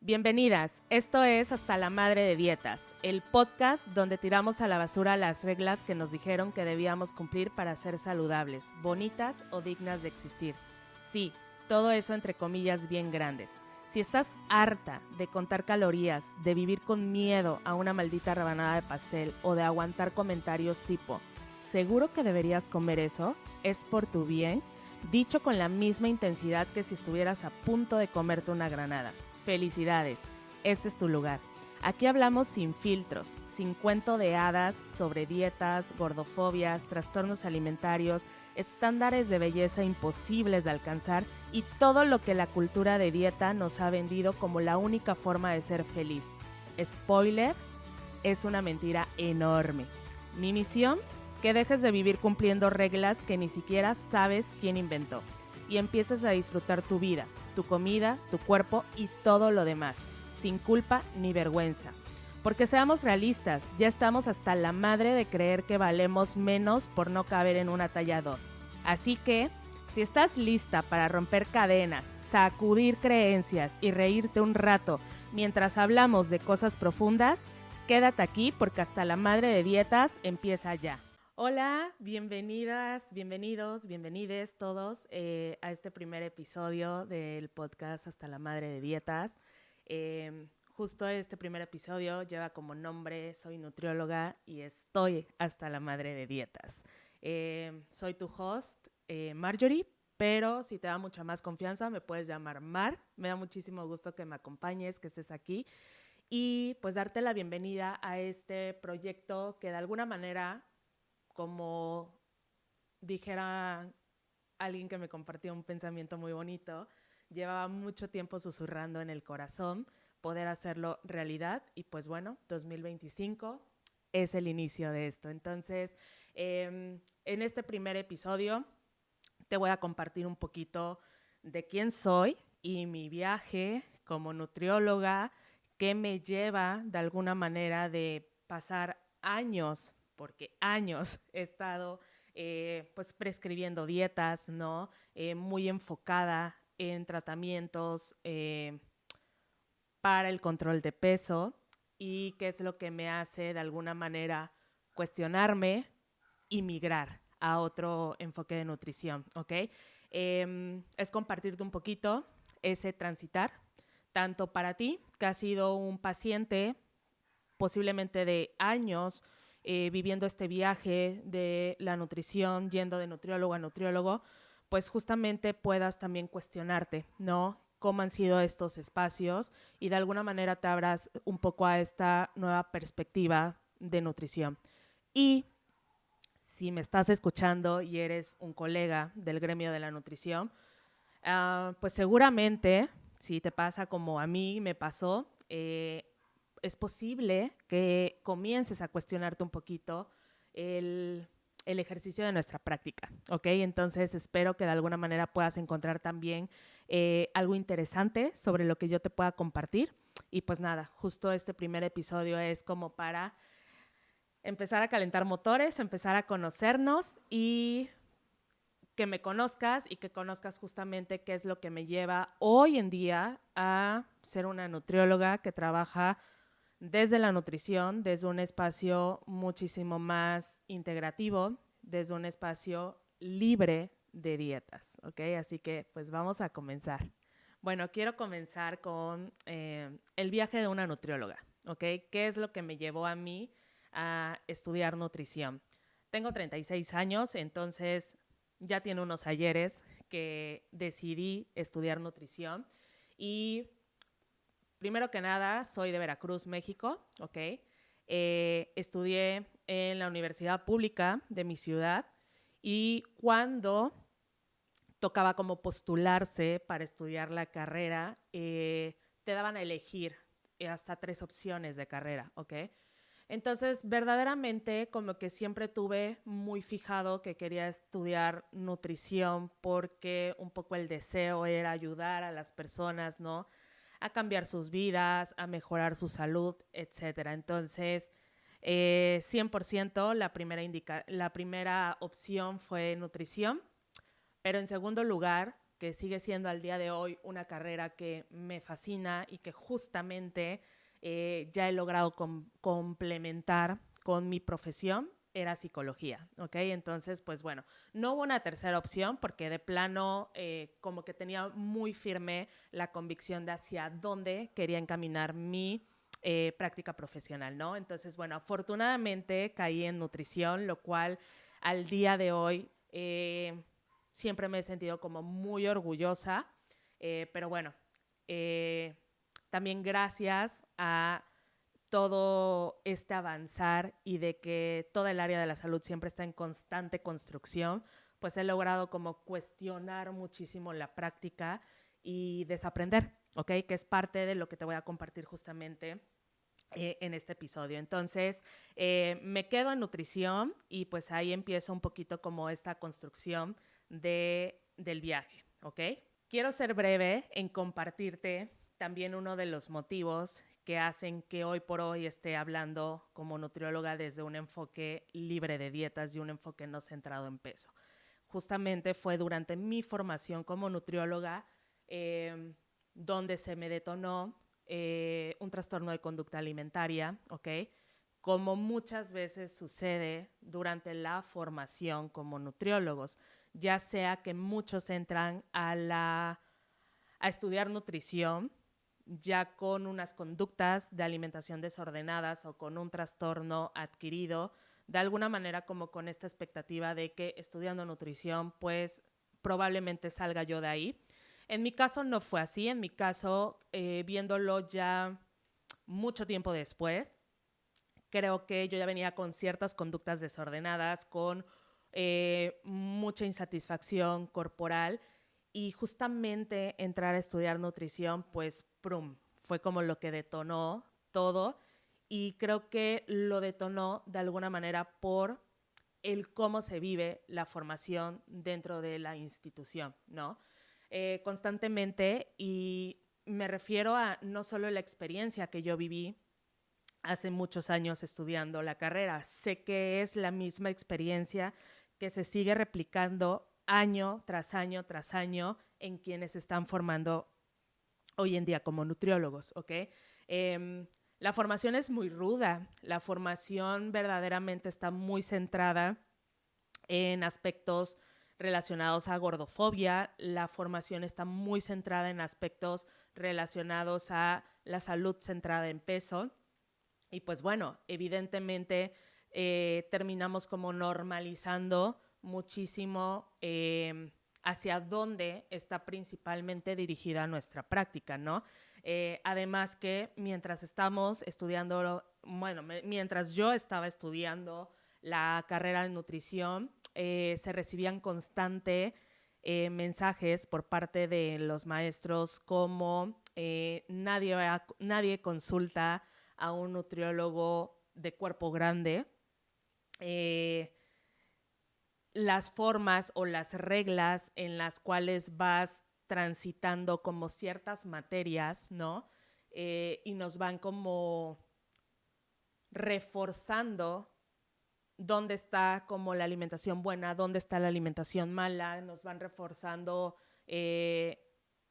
Bienvenidas, esto es Hasta la Madre de Dietas, el podcast donde tiramos a la basura las reglas que nos dijeron que debíamos cumplir para ser saludables, bonitas o dignas de existir. Sí, todo eso entre comillas bien grandes. Si estás harta de contar calorías, de vivir con miedo a una maldita rebanada de pastel o de aguantar comentarios tipo ¿seguro que deberías comer eso? ¿Es por tu bien? Dicho con la misma intensidad que si estuvieras a punto de comerte una granada. Felicidades, este es tu lugar. Aquí hablamos sin filtros, sin cuento de hadas sobre dietas, gordofobias, trastornos alimentarios, estándares de belleza imposibles de alcanzar y todo lo que la cultura de dieta nos ha vendido como la única forma de ser feliz. Spoiler, es una mentira enorme. Mi misión, que dejes de vivir cumpliendo reglas que ni siquiera sabes quién inventó y empieces a disfrutar tu vida, tu comida, tu cuerpo y todo lo demás, sin culpa ni vergüenza. Porque seamos realistas, ya estamos hasta la madre de creer que valemos menos por no caber en una talla 2. Así que, si estás lista para romper cadenas, sacudir creencias y reírte un rato mientras hablamos de cosas profundas, quédate aquí porque Hasta la Madre de Dietas empieza ya. Hola, bienvenidas, bienvenidos, bienvenides todos a este primer episodio del podcast Hasta la Madre de Dietas. Justo este primer episodio lleva como nombre Soy nutrióloga y estoy hasta la madre de dietas. Soy tu host, Marjorie, pero si te da mucha más confianza me puedes llamar Mar. Me da muchísimo gusto que me acompañes, que estés aquí y pues darte la bienvenida a este proyecto que de alguna manera, como dijera alguien que me compartió un pensamiento muy bonito, llevaba mucho tiempo susurrando en el corazón poder hacerlo realidad y pues bueno, 2025 es el inicio de esto. Entonces, en este primer episodio te voy a compartir un poquito de quién soy y mi viaje como nutrióloga, que me lleva de alguna manera de pasar años, porque años he estado pues prescribiendo dietas, ¿no? Muy enfocada en tratamientos para el control de peso y qué es lo que me hace de alguna manera cuestionarme y migrar a otro enfoque de nutrición, ¿ok? Es compartirte un poquito ese transitar, tanto para ti, que has sido un paciente posiblemente de años viviendo este viaje de la nutrición, yendo de nutriólogo a nutriólogo, pues justamente puedas también cuestionarte, ¿no? Cómo han sido estos espacios y de alguna manera te abras un poco a esta nueva perspectiva de nutrición. Y si me estás escuchando y eres un colega del gremio de la nutrición, pues seguramente, si te pasa como a mí me pasó, es posible que comiences a cuestionarte un poquito el ejercicio de nuestra práctica, ¿ok? Entonces espero que de alguna manera puedas encontrar también algo interesante sobre lo que yo te pueda compartir. Y pues nada, justo este primer episodio es como para empezar a calentar motores, empezar a conocernos y que me conozcas y que conozcas justamente qué es lo que me lleva hoy en día a ser una nutrióloga que trabaja desde la nutrición, desde un espacio muchísimo más integrativo, desde un espacio libre de dietas, ¿ok? Así que pues vamos a comenzar. Bueno, quiero comenzar con el viaje de una nutrióloga, ¿ok? ¿Qué es lo que me llevó a mí a estudiar nutrición? Tengo 36 años, entonces ya tiene unos ayeres que decidí estudiar nutrición y primero que nada soy de Veracruz, México, ¿ok? Estudié en la universidad pública de mi ciudad y cuando tocaba como postularse para estudiar la carrera, te daban a elegir hasta 3 opciones de carrera, ¿ok? Entonces, verdaderamente, como que siempre tuve muy fijado que quería estudiar nutrición porque un poco el deseo era ayudar a las personas, ¿no? A cambiar sus vidas, a mejorar su salud, etcétera. Entonces, 100% la primera opción fue nutrición, pero en segundo lugar, que sigue siendo al día de hoy una carrera que me fascina y que justamente ya he logrado complementar con mi profesión, era psicología, ¿ok? Entonces, pues bueno, no hubo una tercera opción porque de plano como que tenía muy firme la convicción de hacia dónde quería encaminar mi práctica profesional, ¿no? Entonces, bueno, afortunadamente caí en nutrición, lo cual al día de hoy siempre me he sentido como muy orgullosa, pero bueno, también gracias a todo este avanzar y de que toda el área de la salud siempre está en constante construcción, pues he logrado como cuestionar muchísimo la práctica y desaprender, ¿ok? Que es parte de lo que te voy a compartir justamente en este episodio. Entonces, me quedo en nutrición y pues ahí empieza un poquito como esta construcción del viaje, ¿ok? Quiero ser breve en compartirte también uno de los motivos que hacen que hoy por hoy esté hablando como nutrióloga desde un enfoque libre de dietas y un enfoque no centrado en peso. Justamente fue durante mi formación como nutrióloga donde se me detonó un trastorno de conducta alimentaria, ¿ok? Como muchas veces sucede durante la formación como nutriólogos, ya sea que muchos entran a estudiar nutrición ya con unas conductas de alimentación desordenadas o con un trastorno adquirido, de alguna manera como con esta expectativa de que estudiando nutrición pues probablemente salga yo de ahí. En mi caso no fue así, en mi caso viéndolo ya mucho tiempo después, creo que yo ya venía con ciertas conductas desordenadas, con mucha insatisfacción corporal y justamente entrar a estudiar nutrición, pues, prum, fue como lo que detonó todo y creo que lo detonó de alguna manera por el cómo se vive la formación dentro de la institución, ¿no? Constantemente, y me refiero a no solo la experiencia que yo viví hace muchos años estudiando la carrera, sé que es la misma experiencia que se sigue replicando año tras año tras año en quienes se están formando hoy en día como nutriólogos, ¿ok? La formación es muy ruda, la formación verdaderamente está muy centrada en aspectos relacionados a gordofobia, la formación está muy centrada en aspectos relacionados a la salud centrada en peso y pues bueno, evidentemente terminamos como normalizando muchísimo hacia dónde está principalmente dirigida nuestra práctica, ¿no? Además que mientras estamos estudiando, bueno, mientras yo estaba estudiando la carrera de nutrición, se recibían constante mensajes por parte de los maestros como nadie consulta a un nutriólogo de cuerpo grande. Las formas o las reglas en las cuales vas transitando como ciertas materias, ¿no? Y nos van como reforzando dónde está como la alimentación buena, dónde está la alimentación mala, nos van reforzando el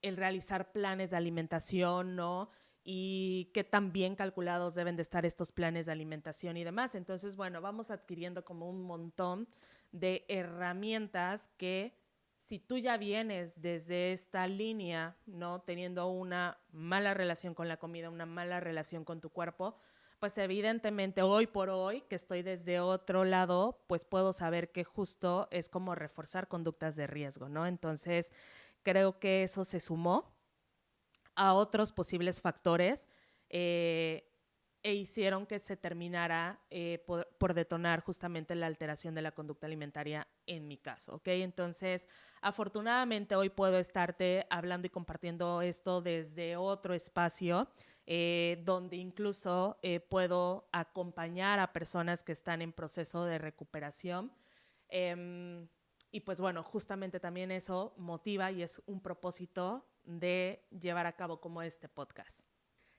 realizar planes de alimentación, ¿no? Y qué tan bien calculados deben de estar estos planes de alimentación y demás. Entonces, bueno, vamos adquiriendo como un montón de herramientas que si tú ya vienes desde esta línea, ¿no? Teniendo una mala relación con la comida, una mala relación con tu cuerpo, pues evidentemente hoy por hoy, que estoy desde otro lado, pues puedo saber que justo es como reforzar conductas de riesgo, ¿no? Entonces, creo que eso se sumó a otros posibles factores e hicieron que se terminara por detonar justamente la alteración de la conducta alimentaria en mi caso, ¿ok? Entonces, afortunadamente hoy puedo estarte hablando y compartiendo esto desde otro espacio donde incluso puedo acompañar a personas que están en proceso de recuperación. Y pues bueno, justamente también eso motiva y es un propósito de llevar a cabo como este podcast.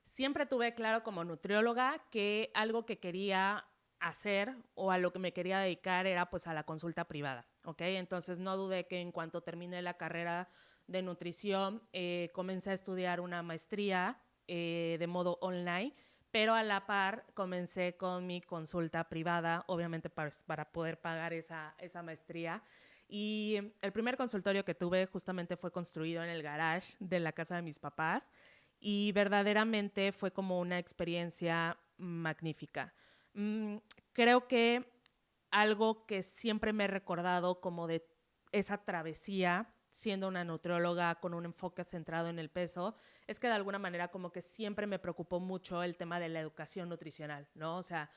Siempre tuve claro como nutrióloga que algo que quería hacer o a lo que me quería dedicar era pues a la consulta privada, ¿ok? Entonces no dudé que en cuanto terminé la carrera de nutrición, comencé a estudiar una maestría de modo online, pero a la par comencé con mi consulta privada, obviamente para poder pagar esa maestría. Y el primer consultorio que tuve justamente fue construido en el garage de la casa de mis papás y verdaderamente fue como una experiencia magnífica. Mm, Creo que algo que siempre me he recordado como de esa travesía, siendo una nutrióloga con un enfoque centrado en el peso, es que de alguna manera como que siempre me preocupó mucho el tema de la educación nutricional, ¿no? O sea,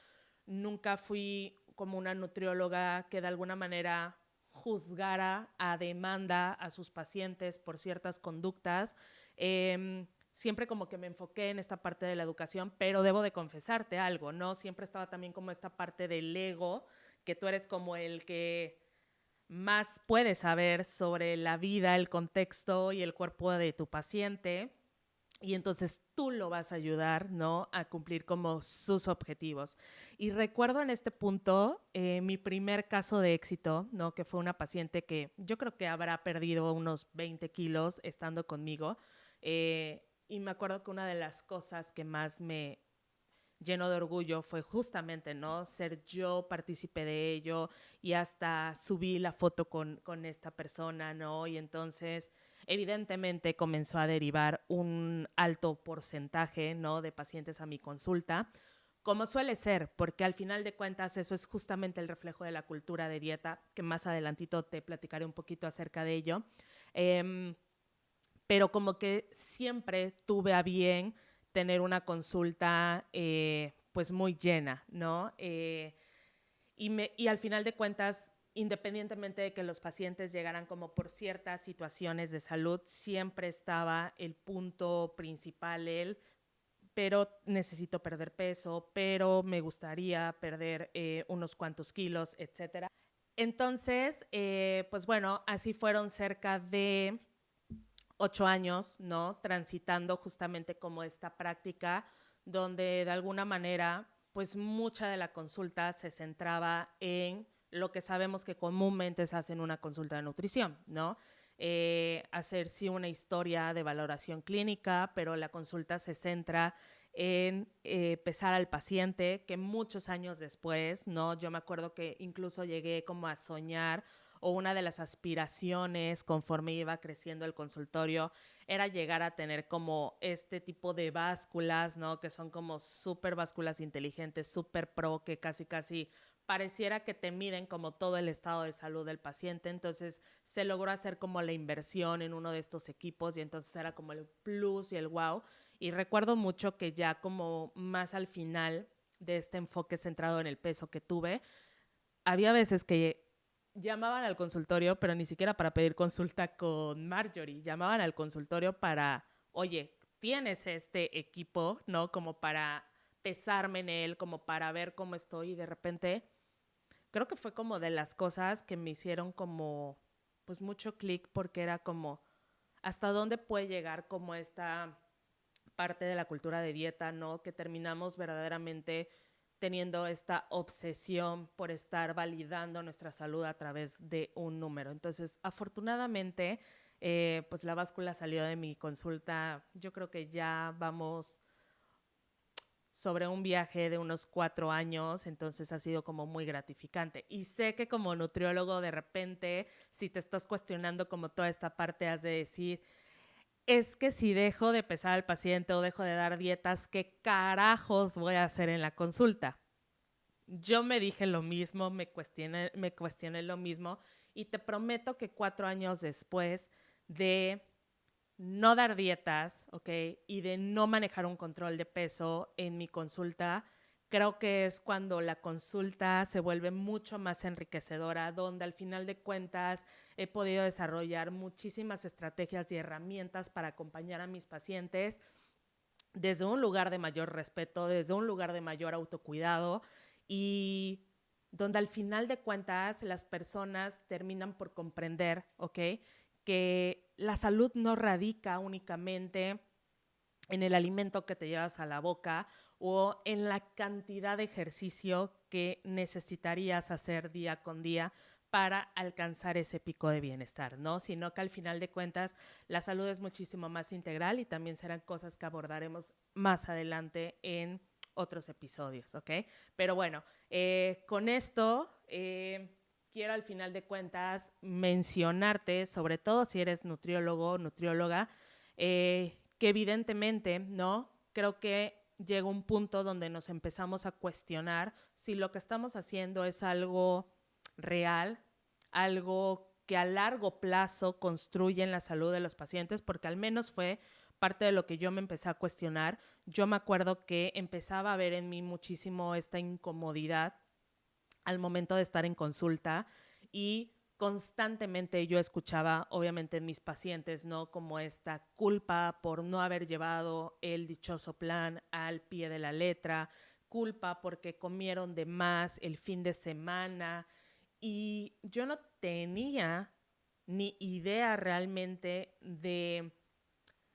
nunca fui como una nutrióloga que de alguna manera juzgara a demanda a sus pacientes por ciertas conductas. Siempre como que me enfoqué en esta parte de la educación, pero debo de confesarte algo, ¿no? Siempre estaba también como esta parte del ego, que tú eres como el que más puedes saber sobre la vida, el contexto y el cuerpo de tu paciente. Y entonces tú lo vas a ayudar, ¿no? A cumplir como sus objetivos. Y recuerdo en este punto mi primer caso de éxito, ¿no? Que fue una paciente que yo creo que habrá perdido unos 20 kilos estando conmigo. Y me acuerdo que una de las cosas que más me llenó de orgullo fue justamente, ¿no? Ser yo partícipe de ello y hasta subí la foto con esta persona, ¿no? Y entonces, evidentemente, comenzó a derivar un alto porcentaje, ¿no? De pacientes a mi consulta, como suele ser, porque al final de cuentas eso es justamente el reflejo de la cultura de dieta, que más adelantito te platicaré un poquito acerca de ello. Pero como que siempre tuve a bien tener una consulta pues muy llena, ¿no? Y al final de cuentas, independientemente de que los pacientes llegaran como por ciertas situaciones de salud, siempre estaba el punto principal, pero necesito perder peso, pero me gustaría perder unos cuantos kilos, etcétera. Entonces, pues bueno, así fueron cerca de 8 años, ¿no? Transitando justamente como esta práctica donde de alguna manera, pues mucha de la consulta se centraba en lo que sabemos que comúnmente se hace en una consulta de nutrición, ¿no? Hacer sí una historia de valoración clínica, pero la consulta se centra en pesar al paciente, que muchos años después, ¿no? Yo me acuerdo que incluso llegué como a soñar o una de las aspiraciones conforme iba creciendo el consultorio era llegar a tener como este tipo de básculas, ¿no? Que son como súper básculas inteligentes, súper pro, que casi pareciera que te miden como todo el estado de salud del paciente. Entonces se logró hacer como la inversión en uno de estos equipos y entonces era como el plus y el wow. Y recuerdo mucho que ya como más al final de este enfoque centrado en el peso que tuve, había veces que llamaban al consultorio, pero ni siquiera para pedir consulta con Marjorie, llamaban al consultorio para, oye, tienes este equipo, ¿no? Como para pesarme en él, como para ver cómo estoy y de repente creo que fue como de las cosas que me hicieron como pues mucho clic porque era como hasta dónde puede llegar como esta parte de la cultura de dieta, ¿no? Que terminamos verdaderamente teniendo esta obsesión por estar validando nuestra salud a través de un número. Entonces, afortunadamente, pues la báscula salió de mi consulta. Yo creo que ya vamos sobre un viaje de unos 4 años, entonces ha sido como muy gratificante. Y sé que como nutriólogo, de repente, si te estás cuestionando como toda esta parte, has de decir, es que si dejo de pesar al paciente o dejo de dar dietas, ¿qué carajos voy a hacer en la consulta? Yo me dije lo mismo, me cuestioné lo mismo y te prometo que 4 años después de no dar dietas, ¿ok? Y de no manejar un control de peso en mi consulta, creo que es cuando la consulta se vuelve mucho más enriquecedora, donde al final de cuentas he podido desarrollar muchísimas estrategias y herramientas para acompañar a mis pacientes desde un lugar de mayor respeto, desde un lugar de mayor autocuidado y donde al final de cuentas las personas terminan por comprender, ¿ok? Que la salud no radica únicamente en el alimento que te llevas a la boca o en la cantidad de ejercicio que necesitarías hacer día con día para alcanzar ese pico de bienestar, ¿no? Sino que al final de cuentas la salud es muchísimo más integral y también serán cosas que abordaremos más adelante en otros episodios, ¿ok? Pero bueno, con esto quiero al final de cuentas mencionarte, sobre todo si eres nutriólogo o nutrióloga, que evidentemente, ¿no? Creo que llega un punto donde nos empezamos a cuestionar si lo que estamos haciendo es algo real, algo que a largo plazo construye en la salud de los pacientes, porque al menos fue parte de lo que yo me empecé a cuestionar. Yo me acuerdo que empezaba a ver en mí muchísimo esta incomodidad al momento de estar en consulta y constantemente yo escuchaba, obviamente, en mis pacientes, ¿no? Como esta culpa por no haber llevado el dichoso plan al pie de la letra, culpa porque comieron de más el fin de semana, y yo no tenía ni idea realmente de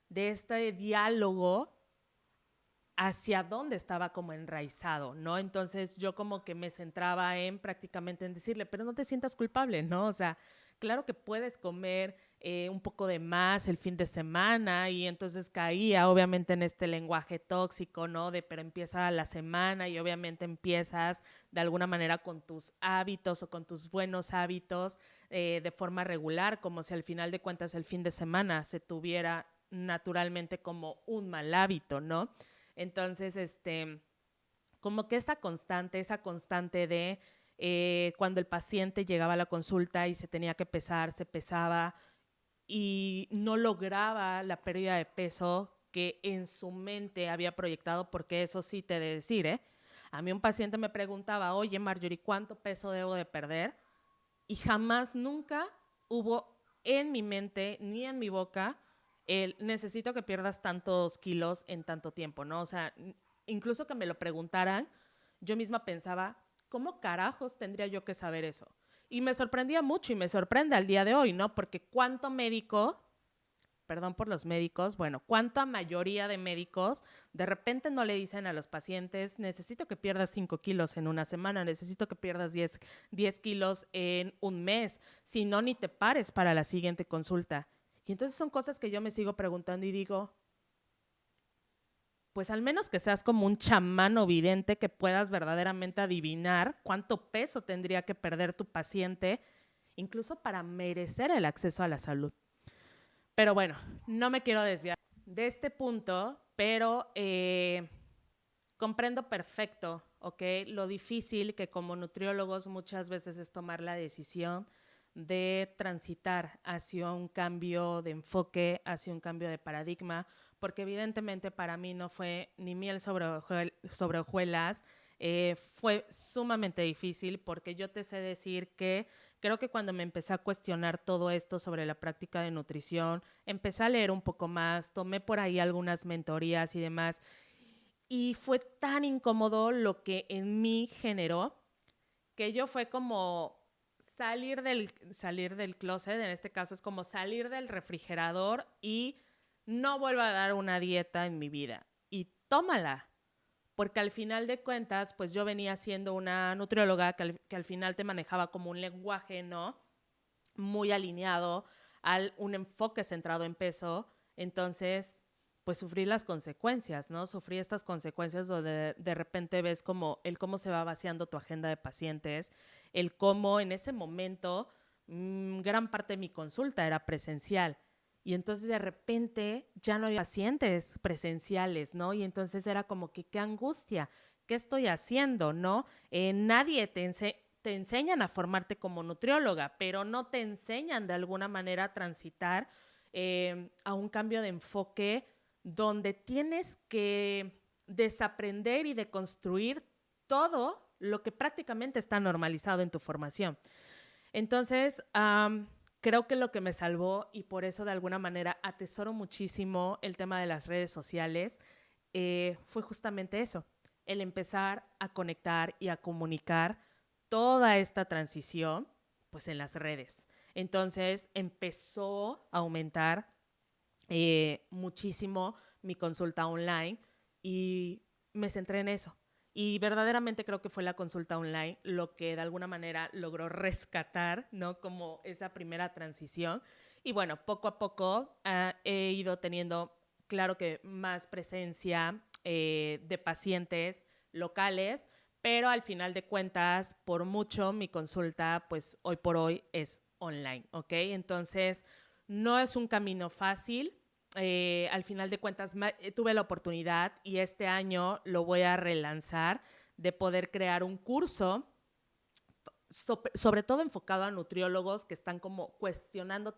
este diálogo hacia dónde estaba como enraizado, ¿no? Entonces yo como que me centraba en prácticamente en decirle, pero no te sientas culpable, ¿no? O sea, claro que puedes comer un poco de más el fin de semana, y entonces caía obviamente en este lenguaje tóxico, ¿no? De pero empieza la semana y obviamente empiezas de alguna manera con tus hábitos o con tus buenos hábitos de forma regular, como si al final de cuentas el fin de semana se tuviera naturalmente como un mal hábito, ¿no? Entonces, como que esa constante de cuando el paciente llegaba a la consulta y se tenía que pesar, se pesaba y no lograba la pérdida de peso que en su mente había proyectado, porque eso sí te he de decir, ¿eh? A mí un paciente me preguntaba, oye Marjorie, ¿cuánto peso debo de perder? Y jamás, nunca hubo en mi mente ni en mi boca el necesito que pierdas tantos kilos en tanto tiempo, ¿no? O sea, incluso que me lo preguntaran, yo misma pensaba, ¿cómo carajos tendría yo que saber eso? Y me sorprendía mucho y me sorprende al día de hoy, ¿no? Porque cuánto médico, perdón por los médicos, bueno, cuánta mayoría de médicos de repente no le dicen a los pacientes, necesito que pierdas 5 kilos en una semana, necesito que pierdas 10 kilos en un mes, si no, ni te pares para la siguiente consulta. Y entonces son cosas que yo me sigo preguntando y digo, pues al menos que seas como un chamán o vidente que puedas verdaderamente adivinar cuánto peso tendría que perder tu paciente, incluso para merecer el acceso a la salud. Pero bueno, no me quiero desviar de este punto, pero comprendo perfecto, ¿ok? Lo difícil que como nutriólogos muchas veces es tomar la decisión de transitar hacia un cambio de enfoque, hacia un cambio de paradigma, porque evidentemente para mí no fue ni miel sobre hojuelas, fue sumamente difícil, porque yo te sé decir que creo que cuando me empecé a cuestionar todo esto sobre la práctica de nutrición, empecé a leer un poco más, tomé por ahí algunas mentorías y demás, y fue tan incómodo lo que en mí generó que yo fue como salir del closet, en este caso es como salir del refrigerador y no vuelvo a dar una dieta en mi vida. Y tómala, porque al final de cuentas, pues yo venía siendo una nutrióloga que al final te manejaba como un lenguaje, ¿no? Muy alineado a un enfoque centrado en peso. Entonces, pues sufrí las consecuencias, ¿no? Sufrí estas consecuencias donde de repente ves como el cómo se va vaciando tu agenda de pacientes, el cómo en ese momento gran parte de mi consulta era presencial. Y entonces de repente ya no hay pacientes presenciales, ¿no? Y entonces era como que qué angustia, ¿qué estoy haciendo, no? Nadie te enseñan a formarte como nutrióloga, pero no te enseñan de alguna manera a transitar a un cambio de enfoque donde tienes que desaprender y deconstruir todo lo que prácticamente está normalizado en tu formación. Entonces, creo que lo que me salvó, y por eso de alguna manera atesoro muchísimo el tema de las redes sociales, fue justamente eso, el empezar a conectar y a comunicar toda esta transición pues en las redes. Entonces empezó a aumentar muchísimo mi consulta online y me centré en eso. Y verdaderamente creo que fue la consulta online lo que de alguna manera logró rescatar, ¿no? Como esa primera transición. Y bueno, poco a poco he ido teniendo, claro que más presencia de pacientes locales, pero al final de cuentas, por mucho, mi consulta, pues hoy por hoy es online, ¿ok? Entonces, no es un camino fácil. Al final de cuentas, tuve la oportunidad y este año lo voy a relanzar de poder crear un curso sobre todo enfocado a nutriólogos que están como cuestionando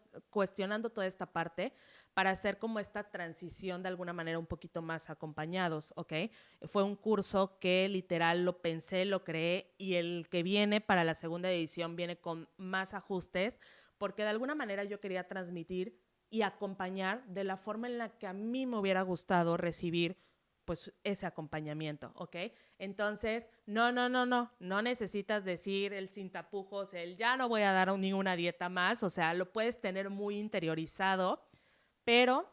toda esta parte para hacer como esta transición de alguna manera un poquito más acompañados, ¿ok? Fue un curso que literal lo pensé, lo creé y el que viene para la segunda edición viene con más ajustes porque de alguna manera yo quería transmitir y acompañar de la forma en la que a mí me hubiera gustado recibir pues ese acompañamiento, ¿ok? Entonces, no necesitas decir el sin tapujos, el ya no voy a dar ninguna dieta más, o sea, lo puedes tener muy interiorizado, pero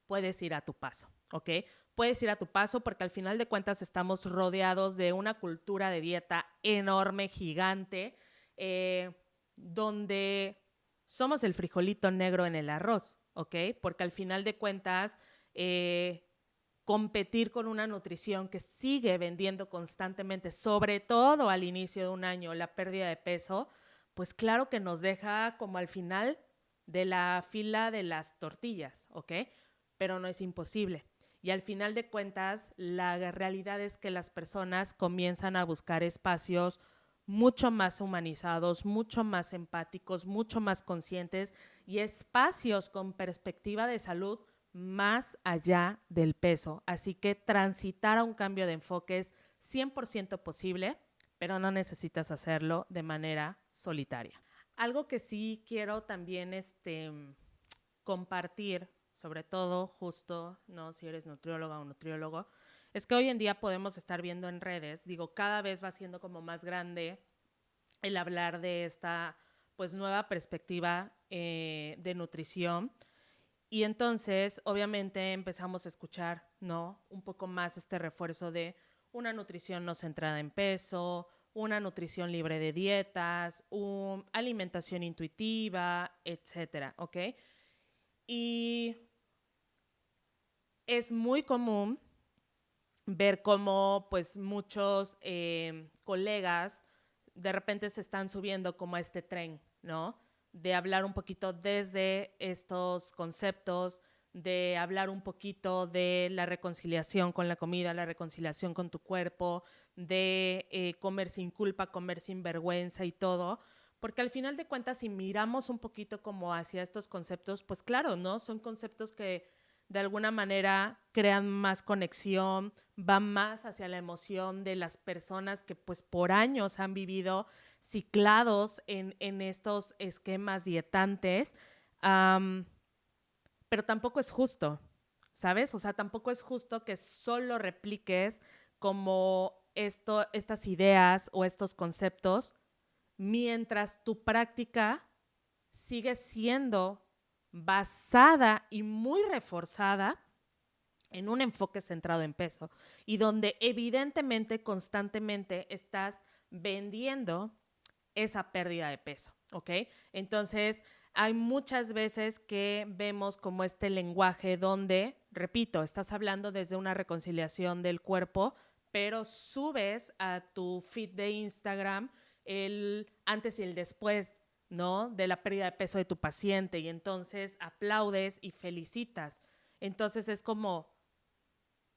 puedes ir a tu paso, ¿ok? Puedes ir a tu paso porque al final de cuentas estamos rodeados de una cultura de dieta enorme, gigante, donde somos el frijolito negro en el arroz, ¿ok? Porque al final de cuentas competir con una nutrición que sigue vendiendo constantemente, sobre todo al inicio de un año, la pérdida de peso, pues claro que nos deja como al final de la fila de las tortillas, ¿ok? Pero no es imposible. Y al final de cuentas, la realidad es que las personas comienzan a buscar espacios mucho más humanizados, mucho más empáticos, mucho más conscientes y espacios con perspectiva de salud más allá del peso. Así que transitar a un cambio de enfoque es 100% posible, pero no necesitas hacerlo de manera solitaria. Algo que sí quiero también compartir, sobre todo justo, ¿no? Si eres nutrióloga o nutriólogo, es que hoy en día podemos estar viendo en redes, digo, cada vez va siendo como más grande el hablar de esta pues nueva perspectiva de nutrición. Y entonces, obviamente, empezamos a escuchar, ¿no? Un poco más este refuerzo de una nutrición no centrada en peso, una nutrición libre de dietas, alimentación intuitiva, etcétera, ¿ok? Y es muy común ver cómo, pues, muchos colegas de repente se están subiendo como a este tren, ¿no? De hablar un poquito desde estos conceptos, de hablar un poquito de la reconciliación con la comida, la reconciliación con tu cuerpo, de comer sin culpa, comer sin vergüenza y todo, porque al final de cuentas, si miramos un poquito como hacia estos conceptos, pues claro, ¿no? Son conceptos que de alguna manera crean más conexión, van más hacia la emoción de las personas que pues por años han vivido ciclados en estos esquemas dietantes, pero tampoco es justo, ¿sabes? O sea, tampoco es justo que solo repliques como estas ideas o estos conceptos mientras tu práctica sigue siendo basada y muy reforzada en un enfoque centrado en peso y donde evidentemente constantemente estás vendiendo esa pérdida de peso, ¿ok? Entonces, hay muchas veces que vemos como este lenguaje donde, repito, estás hablando desde una reconciliación del cuerpo, pero subes a tu feed de Instagram el antes y el después, ¿no? De la pérdida de peso de tu paciente y entonces aplaudes y felicitas. Entonces es como,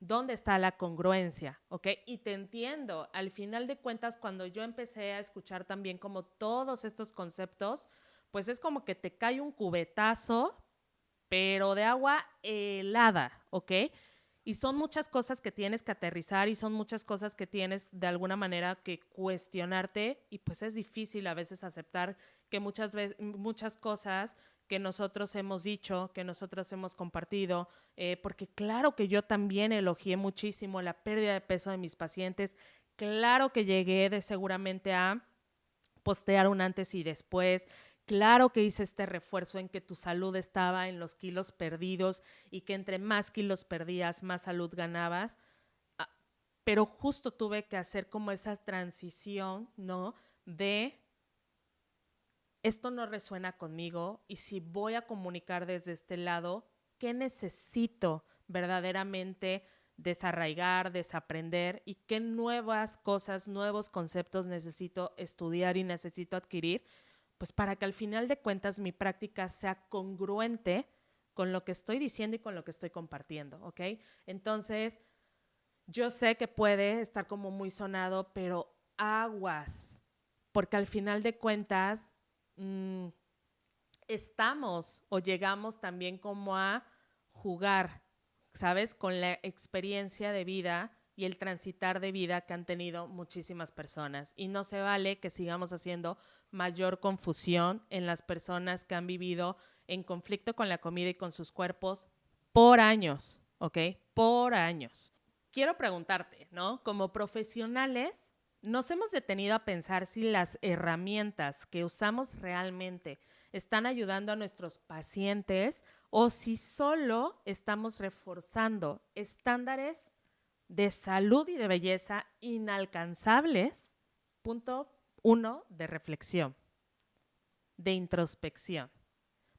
¿dónde está la congruencia? ¿Ok? Y te entiendo. Al final de cuentas, cuando yo empecé a escuchar también como todos estos conceptos, pues es como que te cae un cubetazo, pero de agua helada, ¿ok? Y son muchas cosas que tienes que aterrizar y son muchas cosas que tienes de alguna manera que cuestionarte y pues es difícil a veces aceptar que muchas cosas que nosotros hemos dicho, que nosotros hemos compartido, porque claro que yo también elogié muchísimo la pérdida de peso de mis pacientes, claro que llegué seguramente a postear un antes y después. Claro que hice este refuerzo en que tu salud estaba en los kilos perdidos y que entre más kilos perdías, más salud ganabas. pero justo tuve que hacer como esa transición, ¿no? De esto no resuena conmigo y si voy a comunicar desde este lado, ¿qué necesito verdaderamente desarraigar, desaprender y qué nuevas cosas, nuevos conceptos necesito estudiar y necesito adquirir? Pues para que al final de cuentas mi práctica sea congruente con lo que estoy diciendo y con lo que estoy compartiendo, ¿ok? Entonces, yo sé que puede estar como muy sonado, pero aguas, porque al final de cuentas estamos o llegamos también como a jugar, ¿sabes? Con la experiencia de vida y el transitar de vida que han tenido muchísimas personas. Y no se vale que sigamos haciendo mayor confusión en las personas que han vivido en conflicto con la comida y con sus cuerpos por años, ¿ok? Por años. Quiero preguntarte, ¿no? Como profesionales, nos hemos detenido a pensar si las herramientas que usamos realmente están ayudando a nuestros pacientes o si solo estamos reforzando estándares de salud y de belleza inalcanzables. Punto 1 de reflexión, de introspección.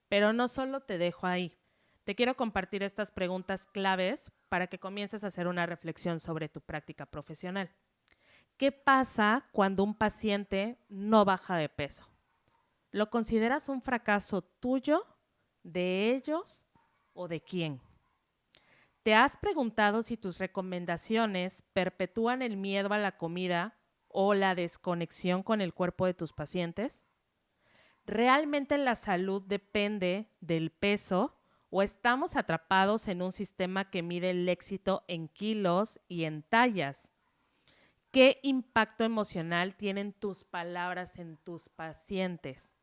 Pero no solo te dejo ahí. Te quiero compartir estas preguntas claves para que comiences a hacer una reflexión sobre tu práctica profesional. ¿Qué pasa cuando un paciente no baja de peso? ¿Lo consideras un fracaso tuyo, de ellos o de quién? ¿Te has preguntado si tus recomendaciones perpetúan el miedo a la comida o la desconexión con el cuerpo de tus pacientes? ¿Realmente la salud depende del peso o estamos atrapados en un sistema que mide el éxito en kilos y en tallas? ¿Qué impacto emocional tienen tus palabras en tus pacientes?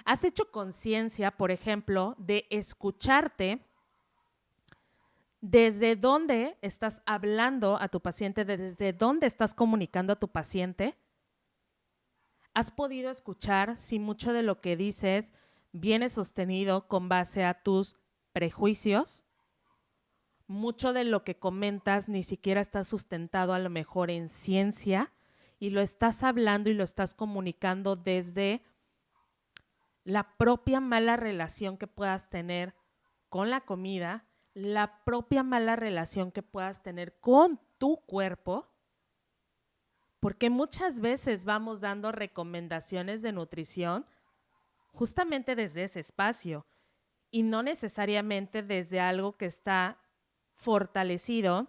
¿Has hecho conciencia, por ejemplo, de escucharte desde dónde estás hablando a tu paciente, desde dónde estás comunicando a tu paciente? ¿Has podido escuchar si mucho de lo que dices viene sostenido con base a tus prejuicios? Mucho de lo que comentas ni siquiera está sustentado a lo mejor en ciencia y lo estás hablando y lo estás comunicando desde la propia mala relación que puedas tener con la comida, la propia mala relación que puedas tener con tu cuerpo, porque muchas veces vamos dando recomendaciones de nutrición justamente desde ese espacio y no necesariamente desde algo que está fortalecido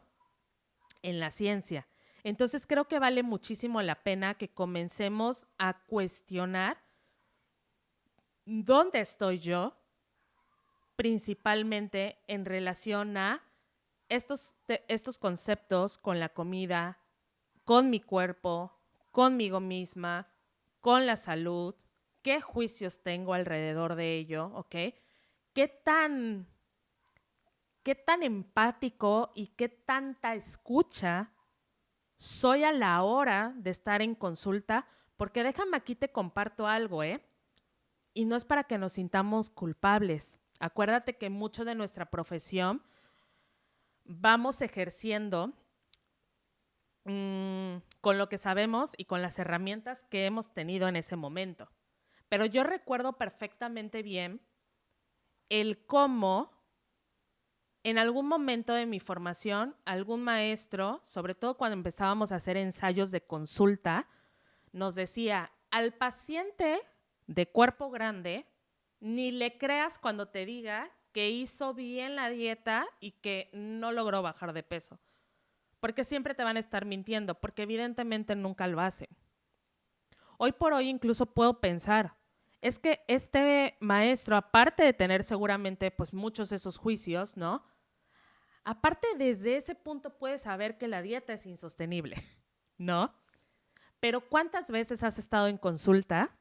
en la ciencia. Entonces creo que vale muchísimo la pena que comencemos a cuestionar dónde estoy yo, principalmente en relación a estos conceptos con la comida, con mi cuerpo, conmigo misma, con la salud, qué juicios tengo alrededor de ello, ¿ok? ¿Qué tan, qué tan empático y qué tanta escucha soy a la hora de estar en consulta? Porque déjame aquí te comparto algo, ¿eh? Y no es para que nos sintamos culpables. Acuérdate que mucho de nuestra profesión vamos ejerciendo con lo que sabemos y con las herramientas que hemos tenido en ese momento. Pero yo recuerdo perfectamente bien el cómo en algún momento de mi formación, algún maestro, sobre todo cuando empezábamos a hacer ensayos de consulta, nos decía, al paciente de cuerpo grande, ni le creas cuando te diga que hizo bien la dieta y que no logró bajar de peso. Porque siempre te van a estar mintiendo, porque evidentemente nunca lo hacen. Hoy por hoy incluso puedo pensar, es que este maestro, aparte de tener seguramente pues muchos de esos juicios, ¿no? Aparte desde ese punto puedes saber que la dieta es insostenible, ¿no? Pero ¿cuántas veces has estado en consulta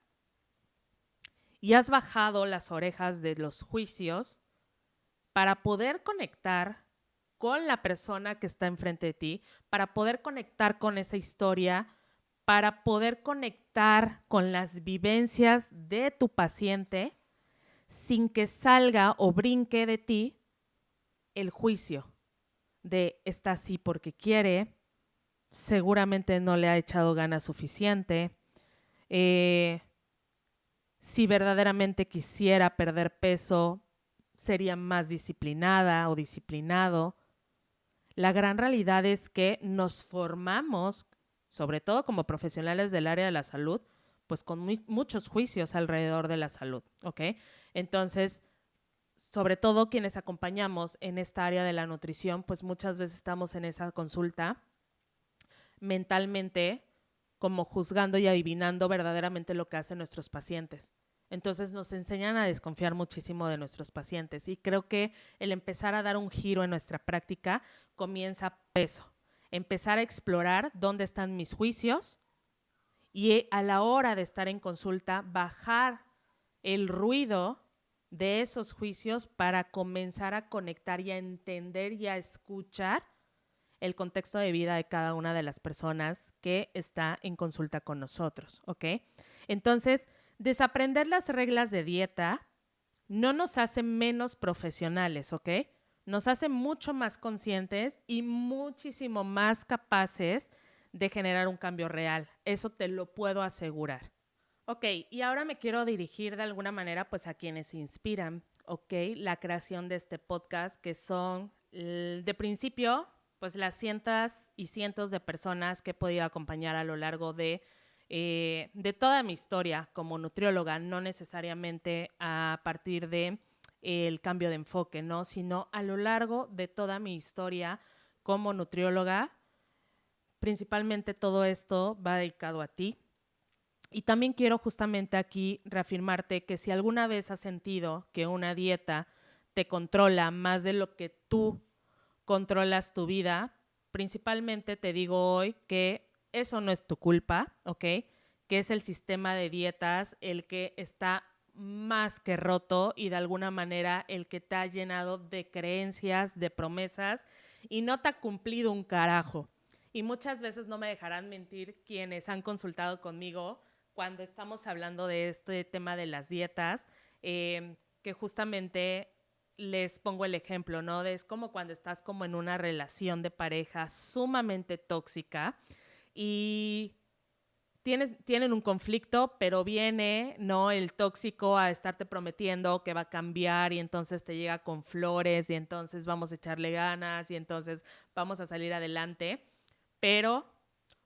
y has bajado las orejas de los juicios para poder conectar con la persona que está enfrente de ti, para poder conectar con esa historia, para poder conectar con las vivencias de tu paciente sin que salga o brinque de ti el juicio de está así porque quiere, seguramente no le ha echado ganas suficiente. Si verdaderamente quisiera perder peso, sería más disciplinada o disciplinado. La gran realidad es que nos formamos, sobre todo como profesionales del área de la salud, pues con muchos juicios alrededor de la salud, ¿ok? Entonces, sobre todo quienes acompañamos en esta área de la nutrición, pues muchas veces estamos en esa consulta mentalmente como juzgando y adivinando verdaderamente lo que hacen nuestros pacientes. Entonces nos enseñan a desconfiar muchísimo de nuestros pacientes y creo que el empezar a dar un giro en nuestra práctica comienza por eso, empezar a explorar dónde están mis juicios y a la hora de estar en consulta bajar el ruido de esos juicios para comenzar a conectar y a entender y a escuchar el contexto de vida de cada una de las personas que está en consulta con nosotros, ¿ok? Entonces, desaprender las reglas de dieta no nos hace menos profesionales, ¿ok? Nos hace mucho más conscientes y muchísimo más capaces de generar un cambio real. Eso te lo puedo asegurar. Ok, y ahora me quiero dirigir de alguna manera pues a quienes se inspiran, ok, la creación de este podcast, que son de principio pues las cientos y cientos de personas que he podido acompañar a lo largo de toda mi historia como nutrióloga, no necesariamente a partir de el cambio de enfoque, ¿no? Sino a lo largo de toda mi historia como nutrióloga. Principalmente todo esto va dedicado a ti. Y también quiero justamente aquí reafirmarte que si alguna vez has sentido que una dieta te controla más de lo que tú controlas tu vida, principalmente te digo hoy que eso no es tu culpa, ¿ok? Que es el sistema de dietas el que está más que roto y de alguna manera el que te ha llenado de creencias, de promesas y no te ha cumplido un carajo. Y muchas veces no me dejarán mentir quienes han consultado conmigo cuando estamos hablando de este tema de las dietas, que justamente les pongo el ejemplo, ¿no? Es como cuando estás como en una relación de pareja sumamente tóxica y tienen un conflicto, pero viene, ¿no? El tóxico a estarte prometiendo que va a cambiar y entonces te llega con flores y entonces vamos a echarle ganas y entonces vamos a salir adelante, pero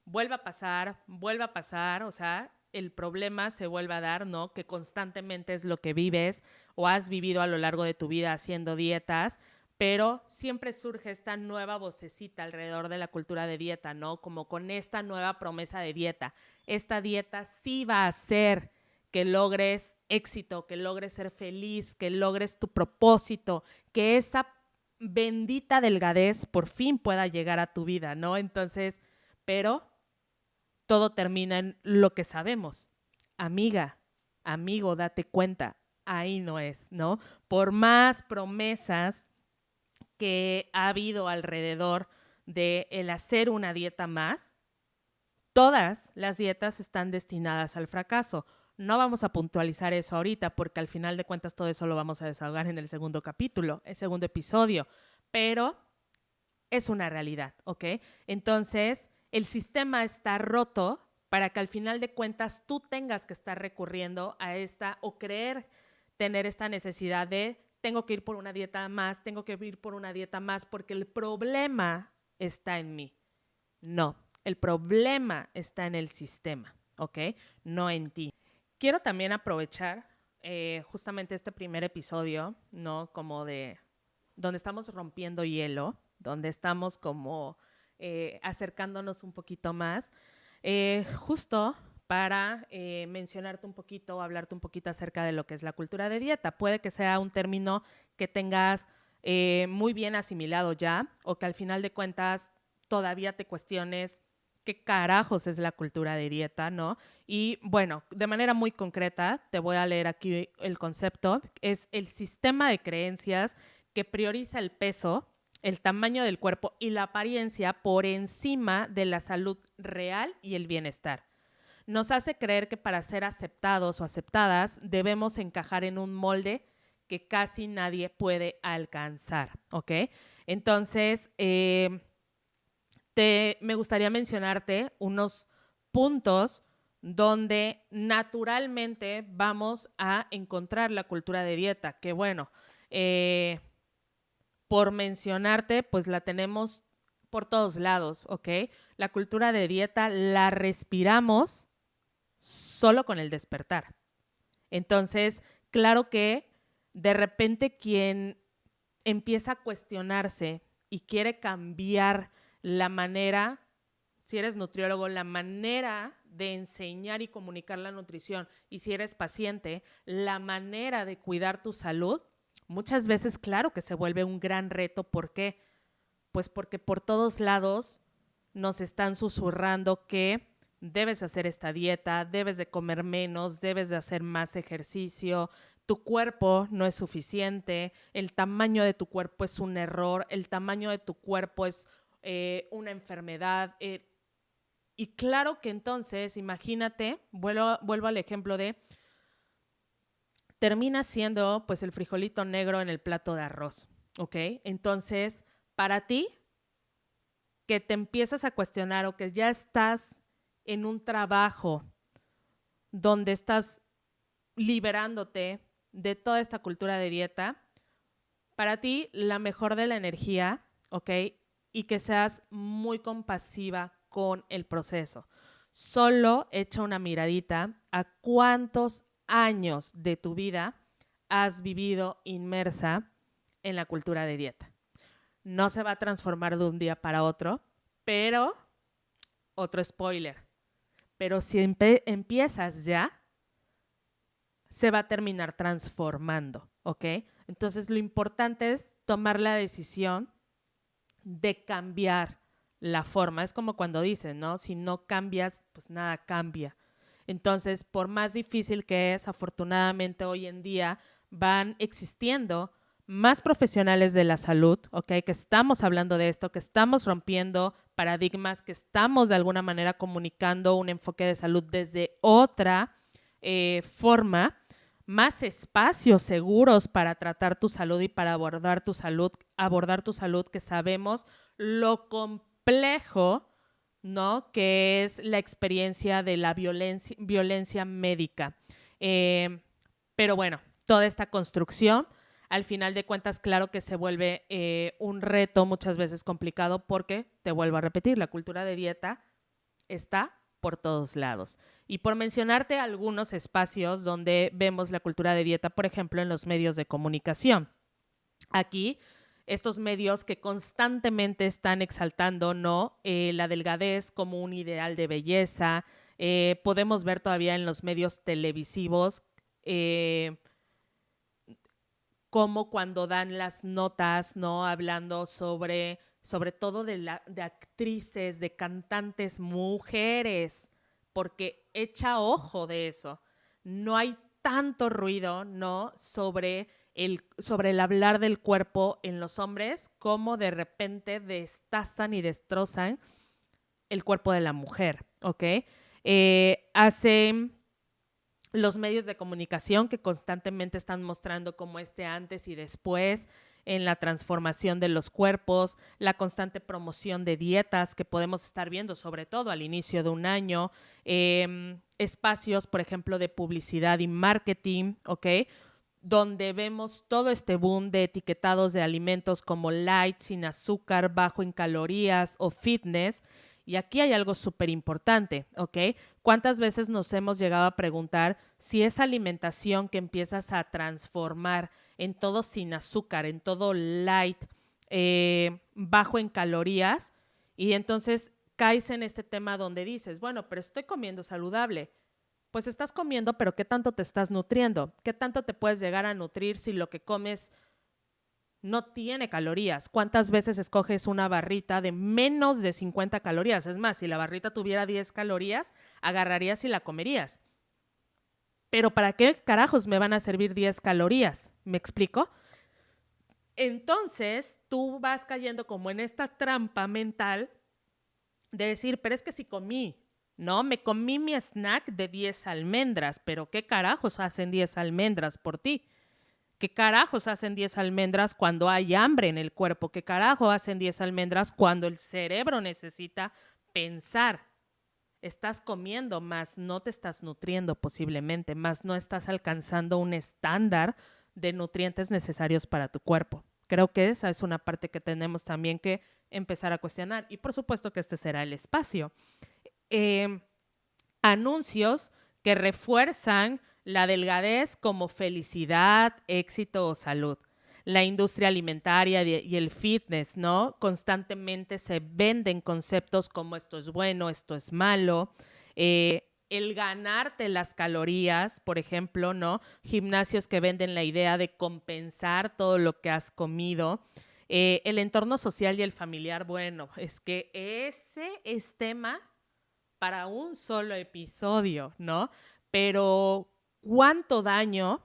vuelve a pasar, o sea, el problema se vuelve a dar, ¿no? Que constantemente es lo que vives o has vivido a lo largo de tu vida haciendo dietas, pero siempre surge esta nueva vocecita alrededor de la cultura de dieta, ¿no? Como con esta nueva promesa de dieta. Esta dieta sí va a hacer que logres éxito, que logres ser feliz, que logres tu propósito, que esa bendita delgadez por fin pueda llegar a tu vida, ¿no? Entonces, pero todo termina en lo que sabemos. Amiga, amigo, date cuenta, ahí no es, ¿no? Por más promesas que ha habido alrededor de el hacer una dieta más, todas las dietas están destinadas al fracaso. No vamos a puntualizar eso ahorita porque al final de cuentas todo eso lo vamos a desahogar en el segundo capítulo, el segundo episodio, pero es una realidad, ¿ok? Entonces, el sistema está roto para que al final de cuentas tú tengas que estar recurriendo a esta o creer tener esta necesidad de tengo que ir por una dieta más, tengo que ir por una dieta más porque el problema está en mí. No, el problema está en el sistema, ¿ok? No en ti. Quiero también aprovechar justamente este primer episodio, ¿no? Como de donde estamos rompiendo hielo, donde estamos como acercándonos un poquito más, justo para mencionarte un poquito, hablarte un poquito acerca de lo que es la cultura de dieta. Puede que sea un término que tengas muy bien asimilado ya, o que al final de cuentas todavía te cuestiones qué carajos es la cultura de dieta, ¿no? Y bueno, de manera muy concreta, te voy a leer aquí el concepto, es el sistema de creencias que prioriza el peso, el tamaño del cuerpo y la apariencia por encima de la salud real y el bienestar. Nos hace creer que para ser aceptados o aceptadas debemos encajar en un molde que casi nadie puede alcanzar, ¿ok? Entonces, me gustaría mencionarte unos puntos donde naturalmente vamos a encontrar la cultura de dieta, que bueno, por mencionarte, pues la tenemos por todos lados, ¿ok? La cultura de dieta la respiramos solo con el despertar. Entonces, claro que de repente quien empieza a cuestionarse y quiere cambiar la manera, si eres nutriólogo, la manera de enseñar y comunicar la nutrición, y si eres paciente, la manera de cuidar tu salud, muchas veces claro que se vuelve un gran reto. ¿Por qué? Pues porque por todos lados nos están susurrando que debes hacer esta dieta, debes de comer menos, debes de hacer más ejercicio, tu cuerpo no es suficiente, el tamaño de tu cuerpo es un error, el tamaño de tu cuerpo es una enfermedad. Y claro que entonces, imagínate, vuelvo al ejemplo de, termina siendo pues el frijolito negro en el plato de arroz, ¿ok? Entonces, para ti, que te empiezas a cuestionar o que ya estás en un trabajo donde estás liberándote de toda esta cultura de dieta, para ti la mejor de la energía, ¿ok? Y que seas muy compasiva con el proceso. Solo echa una miradita a cuántos años de tu vida has vivido inmersa en la cultura de dieta. No se va a transformar de un día para otro, pero, otro spoiler, pero si empiezas ya, se va a terminar transformando, ¿ok? Entonces lo importante es tomar la decisión de cambiar la forma. Es como cuando dicen, ¿no? Si no cambias, pues nada cambia. Entonces, por más difícil que es, afortunadamente hoy en día van existiendo más profesionales de la salud, ¿ok? Que estamos hablando de esto, que estamos rompiendo paradigmas, que estamos de alguna manera comunicando un enfoque de salud desde otra forma, más espacios seguros para tratar tu salud y para abordar tu salud, que sabemos lo complejo, ¿no? Que es la experiencia de la violencia médica. Pero bueno, toda esta construcción, al final de cuentas, claro que se vuelve un reto muchas veces complicado porque, te vuelvo a repetir, la cultura de dieta está por todos lados. Y por mencionarte algunos espacios donde vemos la cultura de dieta, por ejemplo, en los medios de comunicación. Aquí, estos medios que constantemente están exaltando, ¿no? La delgadez como un ideal de belleza. Podemos ver todavía en los medios televisivos como cuando dan las notas, ¿no? Hablando sobre todo de actrices, de cantantes mujeres, porque echa ojo de eso. No hay tanto ruido, ¿no? Sobre el hablar del cuerpo en los hombres, como de repente destazan y destrozan el cuerpo de la mujer, ¿ok? Hace los medios de comunicación que constantemente están mostrando como este antes y después en la transformación de los cuerpos, la constante promoción de dietas que podemos estar viendo, sobre todo al inicio de un año, espacios, por ejemplo, de publicidad y marketing, ¿ok? Donde vemos todo este boom de etiquetados de alimentos como light, sin azúcar, bajo en calorías o fitness. Y aquí hay algo súper importante, ¿ok? ¿Cuántas veces nos hemos llegado a preguntar si esa alimentación que empiezas a transformar en todo sin azúcar, en todo light, bajo en calorías, y entonces caes en este tema donde dices, bueno, pero estoy comiendo saludable? Pues estás comiendo, pero ¿qué tanto te estás nutriendo? ¿Qué tanto te puedes llegar a nutrir si lo que comes no tiene calorías? ¿Cuántas veces escoges una barrita de menos de 50 calorías? Es más, si la barrita tuviera 10 calorías, agarrarías y la comerías. Pero ¿para qué carajos me van a servir 10 calorías? ¿Me explico? Entonces, tú vas cayendo como en esta trampa mental de decir, pero es que si comí, ¿no? Me comí mi snack de 10 almendras, pero ¿qué carajos hacen 10 almendras por ti? ¿Qué carajos hacen 10 almendras cuando hay hambre en el cuerpo? ¿Qué carajo hacen 10 almendras cuando el cerebro necesita pensar? Estás comiendo, más no te estás nutriendo posiblemente, más no estás alcanzando un estándar de nutrientes necesarios para tu cuerpo. Creo que esa es una parte que tenemos también que empezar a cuestionar. Y por supuesto que este será el espacio. Anuncios que refuerzan la delgadez como felicidad, éxito o salud. La industria alimentaria y el fitness, ¿no? Constantemente se venden conceptos como esto es bueno, esto es malo. El ganarte las calorías, por ejemplo, ¿no? Gimnasios que venden la idea de compensar todo lo que has comido. El entorno social y el familiar, bueno, es que ese es tema para un solo episodio, ¿no? Pero ¿cuánto daño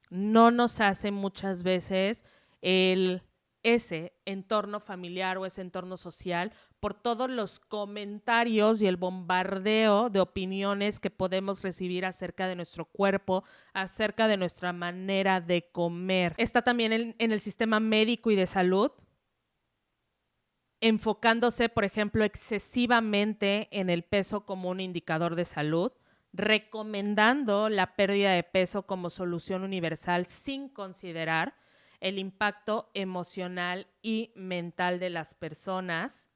no nos hace muchas veces ese entorno familiar o ese entorno social por todos los comentarios y el bombardeo de opiniones que podemos recibir acerca de nuestro cuerpo, acerca de nuestra manera de comer? Está también en el sistema médico y de salud, enfocándose, por ejemplo, excesivamente en el peso como un indicador de salud, recomendando la pérdida de peso como solución universal sin considerar el impacto emocional y mental de las personas.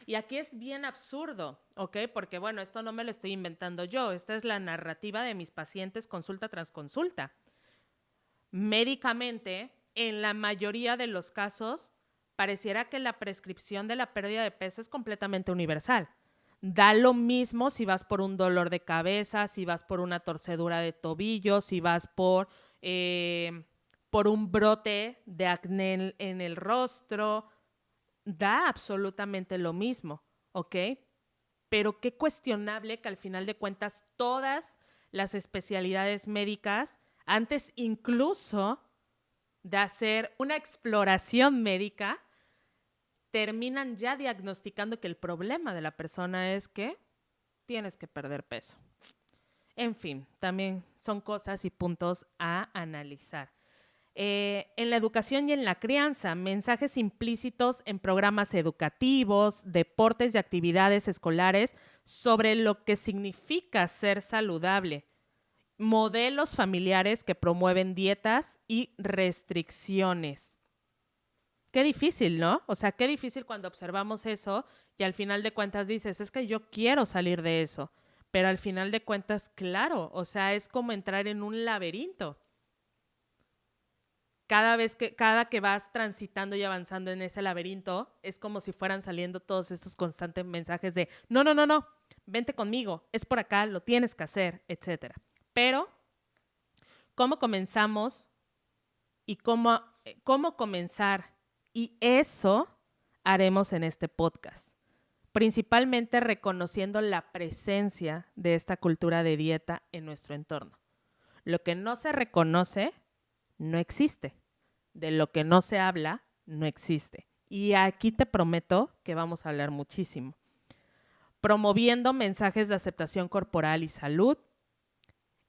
Y aquí es bien absurdo, ¿ok? Porque, bueno, esto no me lo estoy inventando yo, esta es la narrativa de mis pacientes consulta tras consulta. Médicamente, en la mayoría de los casos, pareciera que la prescripción de la pérdida de peso es completamente universal. Da lo mismo si vas por un dolor de cabeza, si vas por una torcedura de tobillo, si vas por un brote de acné en el rostro. Da absolutamente lo mismo, ¿ok? Pero qué cuestionable que al final de cuentas todas las especialidades médicas, antes incluso de hacer una exploración médica, terminan ya diagnosticando que el problema de la persona es que tienes que perder peso. En fin, también son cosas y puntos a analizar. En la educación y en la crianza, mensajes implícitos en programas educativos, deportes y actividades escolares sobre lo que significa ser saludable. Modelos familiares que promueven dietas y restricciones. Qué difícil, ¿no? O sea, qué difícil cuando observamos eso y al final de cuentas dices, es que yo quiero salir de eso. Pero al final de cuentas, claro, o sea, es como entrar en un laberinto. Cada que vas transitando y avanzando en ese laberinto, es como si fueran saliendo todos estos constantes mensajes de no, no, no, no, vente conmigo, es por acá, lo tienes que hacer, etc. Pero, ¿cómo comenzamos y cómo comenzar? Y eso haremos en este podcast. Principalmente reconociendo la presencia de esta cultura de dieta en nuestro entorno. Lo que no se reconoce no existe. De lo que no se habla, no existe. Y aquí te prometo que vamos a hablar muchísimo. Promoviendo mensajes de aceptación corporal y salud,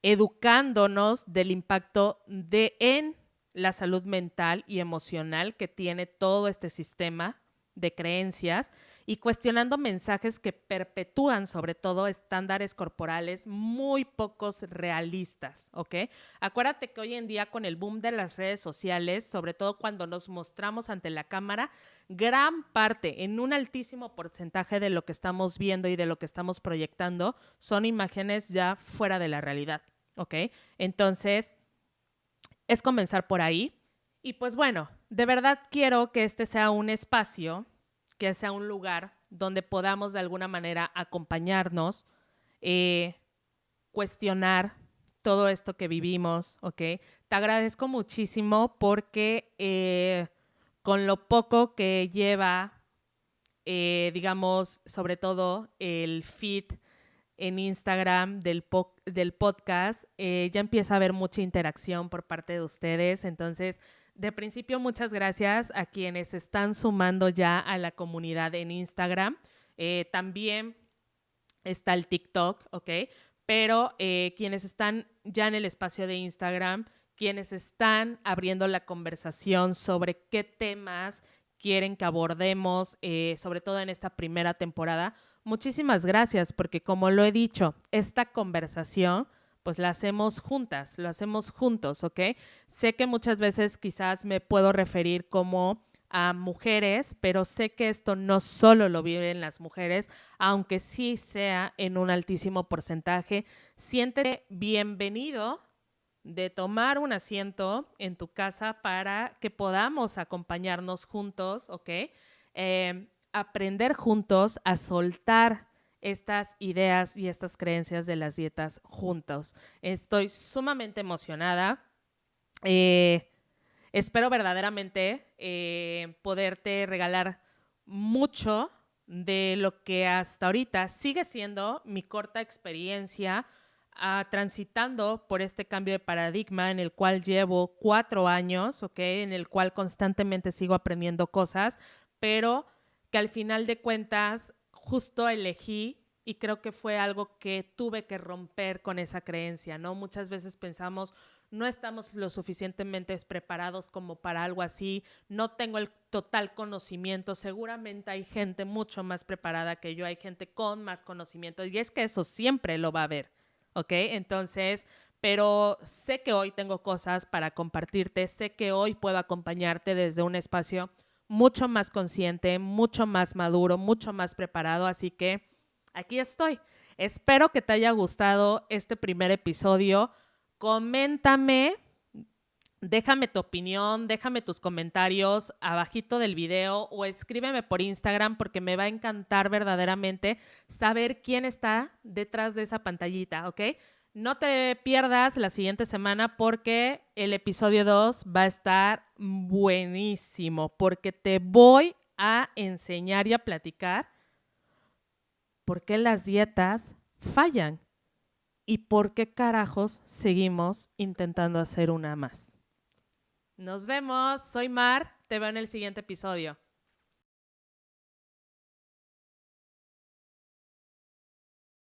educándonos del impacto en la salud mental y emocional que tiene todo este sistema de creencias y cuestionando mensajes que perpetúan sobre todo estándares corporales muy pocos realistas, ¿ok? Acuérdate que hoy en día con el boom de las redes sociales, sobre todo cuando nos mostramos ante la cámara, gran parte, en un altísimo porcentaje de lo que estamos viendo y de lo que estamos proyectando son imágenes ya fuera de la realidad, ¿ok? Entonces, es comenzar por ahí. Y pues bueno, de verdad quiero que este sea un espacio, que sea un lugar donde podamos de alguna manera acompañarnos, cuestionar todo esto que vivimos, ¿ok? Te agradezco muchísimo porque con lo poco que lleva, digamos, sobre todo el feed en Instagram del podcast, ya empieza a haber mucha interacción por parte de ustedes. Entonces, de principio, muchas gracias a quienes están sumando ya a la comunidad en Instagram. También está el TikTok, ¿ok? Pero quienes están ya en el espacio de Instagram, quienes están abriendo la conversación sobre qué temas quieren que abordemos, sobre todo en esta primera temporada. Muchísimas gracias, porque como lo he dicho, esta conversación pues la hacemos juntas, lo hacemos juntos, ¿ok? Sé que muchas veces quizás me puedo referir como a mujeres, pero sé que esto no solo lo viven las mujeres, aunque sí sea en un altísimo porcentaje. Siéntete bienvenido de tomar un asiento en tu casa para que podamos acompañarnos juntos, ¿ok? Aprender juntos a soltar estas ideas y estas creencias de las dietas juntos. Estoy sumamente emocionada. Espero verdaderamente poderte regalar mucho de lo que hasta ahorita sigue siendo mi corta experiencia transitando por este cambio de paradigma en el cual llevo 4 años, ¿ok? En el cual constantemente sigo aprendiendo cosas, pero que al final de cuentas justo elegí y creo que fue algo que tuve que romper con esa creencia, ¿no? Muchas veces pensamos, no estamos lo suficientemente preparados como para algo así, no tengo el total conocimiento, seguramente hay gente mucho más preparada que yo, hay gente con más conocimiento y es que eso siempre lo va a haber, ¿ok? Entonces, pero sé que hoy tengo cosas para compartirte, sé que hoy puedo acompañarte desde un espacio mucho más consciente, mucho más maduro, mucho más preparado, así que aquí estoy. Espero que te haya gustado este primer episodio. Coméntame, déjame tu opinión, déjame tus comentarios abajito del video o escríbeme por Instagram porque me va a encantar verdaderamente saber quién está detrás de esa pantallita, ¿ok? No te pierdas la siguiente semana porque el episodio 2 va a estar buenísimo porque te voy a enseñar y a platicar por qué las dietas fallan y por qué carajos seguimos intentando hacer una más. Nos vemos, soy Mar, te veo en el siguiente episodio.